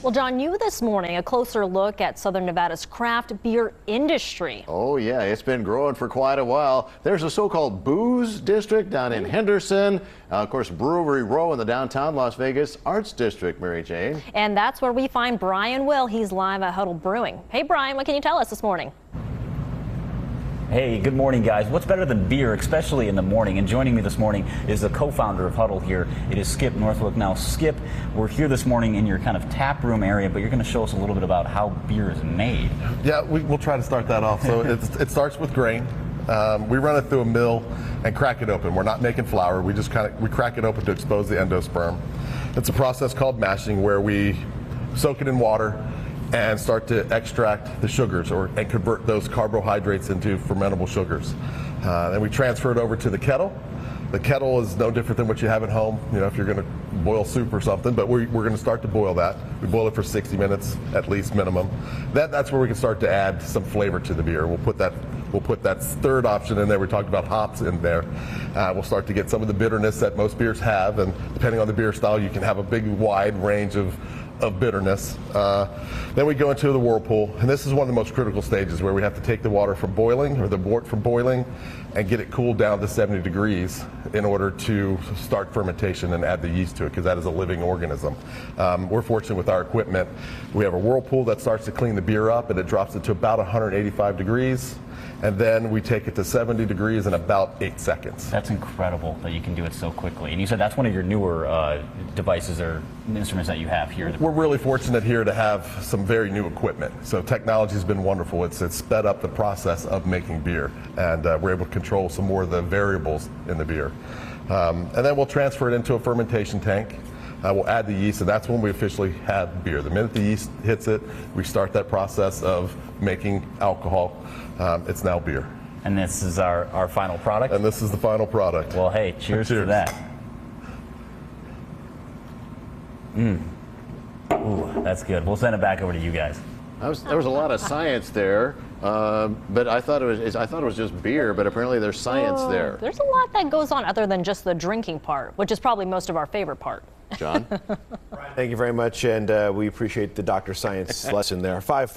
Well, John, you this morning, a closer look at Southern Nevada's craft beer industry. Oh, yeah, it's been growing for quite a while. There's a so-called booze district down in Henderson. Of course, Brewery Row in the downtown Las Vegas Arts District, Mary Jane. And that's where we find Brian Will. He's live at Huddle Brewing. Hey, Brian, what can you tell us this morning? Hey, good morning, guys. What's better than beer, especially in the morning? And joining me this morning is the co-founder of Huddle here. It is Skip Northwick. Now, Skip, we're here this morning in your kind of tap room area, but you're going to show us a little bit about how beer is made. Yeah, we'll try to start that off. So it starts with grain. We run it through a mill and crack it open. We're not making flour. We crack it open to expose the endosperm. It's a process called mashing where we soak it in water and start to extract the sugars and convert those carbohydrates into fermentable sugars. Then we transfer it over to the kettle. The kettle is no different than what you have at home, you know, if you're going to boil soup or something, but we're going to start to boil that. We boil it for 60 minutes at least minimum. That's where we can start to add some flavor to the beer. We'll put that third option in there. We talked about hops in there. We'll start to get some of the bitterness that most beers have, and depending on the beer style, you can have a big wide range of bitterness. Then we go into the whirlpool, and this is one of the most critical stages where we have to take the water from boiling, or the wort from boiling, and get it cooled down to 70 degrees in order to start fermentation and add the yeast to it, because that is a living organism. We're fortunate with our equipment. We have a whirlpool that starts to clean the beer up, and it drops it to about 185 degrees. And then we take it to 70 degrees in about 8 seconds. That's incredible that you can do it so quickly. And you said that's one of your newer devices or instruments that you have here. We're really fortunate here to have some very new equipment. So technology has been wonderful. It's sped up the process of making beer, and we're able to control some more of the variables in the beer. And then we'll transfer it into a fermentation tank. We'll add the yeast, and that's when we officially have beer. The minute the yeast hits it, we start that process of making alcohol. It's now beer. And this is our final product? And this is the final product. Well, hey, cheers to that. Ooh, that's good. We'll send it back over to you guys. There was a lot of science there, but I thought it was just beer, but apparently there's science there. There's a lot that goes on other than just the drinking part, which is probably most of our favorite part. John? Thank you very much, and we appreciate the Dr. Science lesson there. 5-4.